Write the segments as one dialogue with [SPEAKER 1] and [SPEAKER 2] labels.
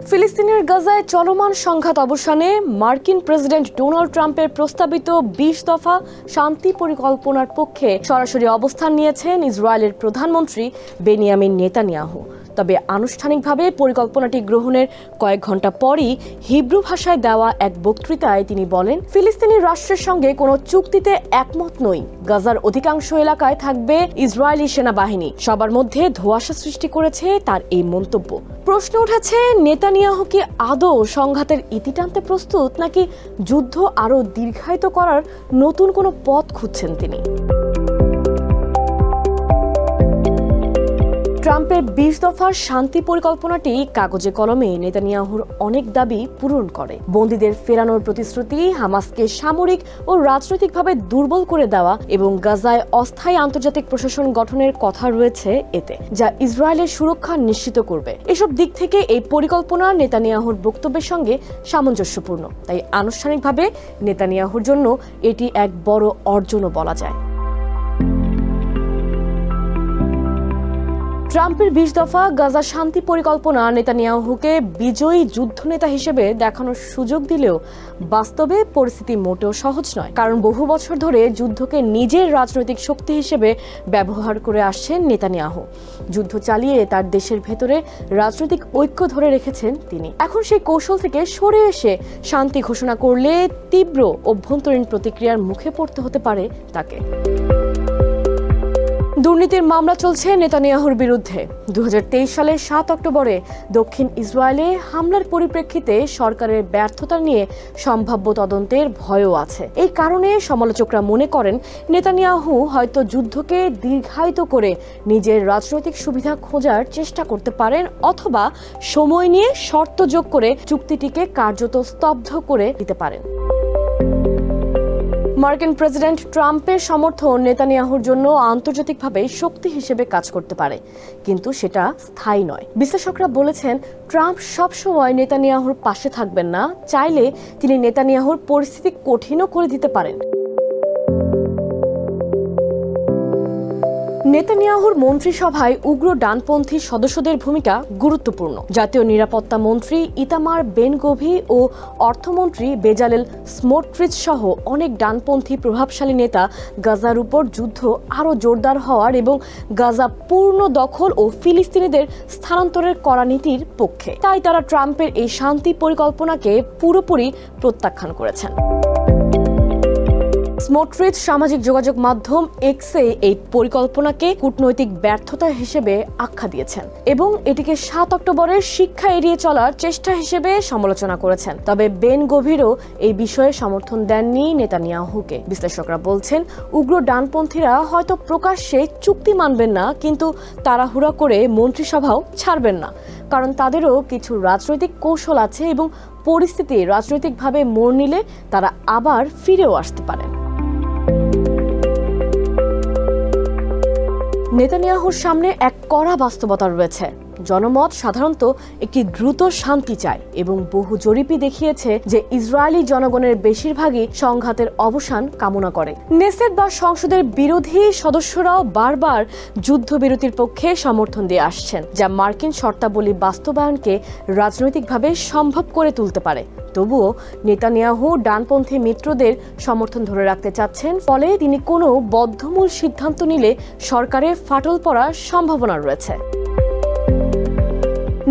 [SPEAKER 1] ফিলিস্তিনের গাজায় চলমান সংঘাত অবসানে মার্কিন প্রেসিডেন্ট ডোনাল্ড ট্রাম্পের প্রস্তাবিত ২০ দফা শান্তি পরিকল্পনার পক্ষে সরাসরি অবস্থান নিয়েছেন ইসরায়েলের প্রধানমন্ত্রী বেনিয়ামিন নেতানিয়াহু। তবে আনুষ্ঠানিকভাবে পরিকল্পনাটি গ্রহণের কয়েক ঘন্টা পরই হিব্রু ভাষায় দেওয়া এক বক্তৃতায় তিনি বলেন, ফিলিস্তিনি রাষ্ট্রের সঙ্গে কোনো চুক্তিতে একমত নই। গাজার অধিকাংশ এলাকায় থাকবে ইসরায়েলি সেনাবাহিনী। সবার মধ্যে ধোঁয়াশা সৃষ্টি করেছে তার এই মন্তব্য। প্রশ্ন উঠেছে, নেতানিয়াহু কি আদৌ সংঘাতের ইতি টানতে প্রস্তুত, নাকি যুদ্ধ আরও দীর্ঘায়িত করার নতুন কোনো পথ খুঁজছেন তিনি? ট্রাম্পের ২০ দফার শান্তি পরিকল্পনাটি কাগজে কলমে নেতানিয়াহুর অনেক দাবি পূরণ করে। বন্দীদের ফেরানোর প্রতিশ্রুতি, হামাসকে সামরিক ও রাজনৈতিকভাবে দুর্বল করে দেওয়া এবং গাজায় অস্থায়ী আন্তর্জাতিক প্রশাসন গঠনের কথা রয়েছে এতে, যা ইসরায়েলের সুরক্ষা নিশ্চিত করবে। এসব দিক থেকে এই পরিকল্পনা নেতানিয়াহুর বক্তব্যের সঙ্গে সামঞ্জস্যপূর্ণ। তাই আনুষ্ঠানিকভাবে নেতানিয়াহুর জন্য এটি এক বড় অর্জনও বলা যায়। ট্রাম্পের ২০ দফা গাজা শান্তি পরিকল্পনা নেতানিয়াহুকে বিজয়ী যুদ্ধনেতা হিসেবে দেখানোর সুযোগ দিলেও বাস্তবে পরিস্থিতি মোটেও সহজ নয়। কারণ বহু বছর ধরে যুদ্ধকে নিজের রাজনৈতিক শক্তি হিসেবে ব্যবহার করে আসছেন নেতানিয়াহু। যুদ্ধ চালিয়ে তার দেশের ভেতরে রাজনৈতিক ঐক্য ধরে রেখেছেন তিনি। এখন সেই কৌশল থেকে সরে এসে শান্তি ঘোষণা করলে তীব্র অভ্যন্তরীণ প্রতিক্রিয়ার মুখে পড়তে হতে পারে তাকে। দুর্নীতির মামলা চলছে নেতানিয়াহুর বিরুদ্ধে। ২০২৩ সালের ৭ অক্টোবরে দক্ষিণ ইসরায়েলে হামলার পরিপ্রেক্ষিতে সরকারের ব্যর্থতা নিয়ে সম্ভাব্য তদন্তের ভয়ও আছে। এই কারণে সমালোচকরা মনে করেন, নেতানিয়াহু হয়তো যুদ্ধকে দীর্ঘায়িত করে নিজের রাজনৈতিক সুবিধা খোঁজার চেষ্টা করতে পারেন, অথবা সময় নিয়ে শর্ত যোগ করে চুক্তিটিকে কার্যত স্তব্ধ করে দিতে পারেন। মার্কিন প্রেসিডেন্ট ট্রাম্পের সমর্থন নেতানিয়াহুর জন্য আন্তর্জাতিকভাবে শক্তি হিসেবে কাজ করতে পারে, কিন্তু সেটা স্থায়ী নয়। বিশ্লেষকরা বলেছেন, ট্রাম্প সবসময় নেতানিয়াহুর পাশে থাকবেন না। চাইলে তিনি নেতানিয়াহুর পরিস্থিতি কঠিনও করে দিতে পারেন। নেতানিয়াহুর মন্ত্রিসভায় উগ্র ডানপন্থী সদস্যদের ভূমিকা গুরুত্বপূর্ণ। জাতীয় নিরাপত্তা মন্ত্রী ইতামার বেন-গভি ও অর্থমন্ত্রী বেজালেল স্মোট্রিচ সহ অনেক ডানপন্থী প্রভাবশালী নেতা গাজার উপর যুদ্ধ আরও জোরদার হওয়ার এবং গাজা পূর্ণ দখল ও ফিলিস্তিনিদের স্থানান্তরের করা নীতির পক্ষে। তাই তারা ট্রাম্পের এই শান্তি পরিকল্পনাকে পুরোপুরি প্রত্যাখ্যান করেছেন। স্মোট্রিচ সামাজিক যোগাযোগ মাধ্যম এক্সে এই পরিকল্পনাকে কূটনৈতিক ব্যর্থতা হিসেবে আখ্যা দিয়েছেন এবং এটিকে ৭ অক্টোবরের শিক্ষা এড়িয়ে চলার চেষ্টা হিসেবে সমালোচনা করেছেন। তবে বেন-গভিরও এই বিষয়ে সমর্থন দেননি নেতানিয়াহুকে। বিশ্লেষকরা বলছেন, উগ্র ডানপন্থীরা হয়তো প্রকাশ্যে চুক্তি মানবেন না, কিন্তু তাড়াহুড়া করে মন্ত্রিসভাও ছাড়বেন না, কারণ তাদেরও কিছু রাজনৈতিক কৌশল আছে এবং পরিস্থিতি রাজনৈতিকভাবে মোড় নিলে তারা আবার ফিরেও আসতে পারেন। নেতানিয়াহুর সামনে এক কড়া বাস্তবতা রয়েছে। জনমত সাধারণত একটি দ্রুত শান্তি চায় এবং বহু জরিপই দেখিয়েছে যে ইসরায়েলি জনগণের বেশিরভাগই সংঘাতের অবসান কামনা করে। নেসেট বা সংসদের বিরোধী সদস্যরাও বারবার যুদ্ধবিরতির পক্ষে সমর্থন দিয়ে আসছেন, যা মার্কিন শর্তাবলী বাস্তবায়নকে রাজনৈতিকভাবে সম্ভব করে তুলতে পারে। তবুও নেতানিয়াহু ডানপন্থী মিত্রদের সমর্থন ধরে রাখতে চাচ্ছেন, ফলে তিনি কোনো বদ্ধমূল সিদ্ধান্ত নিলে সরকারে ফাটল পড়ার সম্ভাবনা রয়েছে।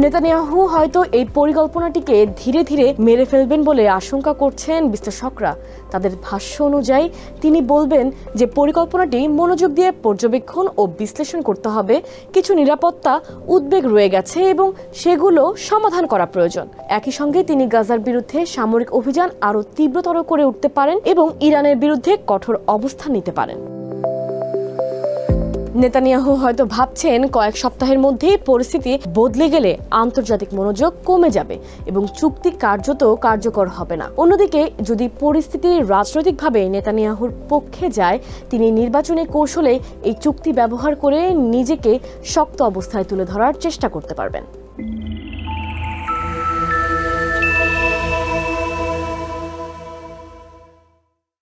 [SPEAKER 1] নেতানিয়াহু হয়তো এই পরিকল্পনাটিকে ধীরে ধীরে মেরে ফেলবেন বলে আশঙ্কা করছেন বিশ্লেষকরা। তাদের ভাষ্য অনুযায়ী তিনি বলবেন যে পরিকল্পনাটি মনোযোগ দিয়ে পর্যবেক্ষণ ও বিশ্লেষণ করতে হবে। কিছু নিরাপত্তা উদ্বেগ রয়ে গেছে এবং সেগুলো সমাধান করা প্রয়োজন। একই সঙ্গে তিনি গাজার বিরুদ্ধে সামরিক অভিযান আরও তীব্রতর করে উঠতে পারেন এবং ইরানের বিরুদ্ধে কঠোর অবস্থান নিতে পারেন। নেতানিয়াহু হয়তো ভাবছেন, কয়েক সপ্তাহের মধ্যেই পরিস্থিতি বদলে গেলে আন্তর্জাতিক মনোযোগ কমে যাবে এবং চুক্তি কার্যত কার্যকর হবে না। অন্যদিকে যদি পরিস্থিতি রাজনৈতিকভাবে নেতানিয়াহুর পক্ষে যায়, তিনি নির্বাচনী কৌশলে এই চুক্তি ব্যবহার করে নিজেকে শক্ত অবস্থায় তুলে ধরার চেষ্টা করতে পারবেন।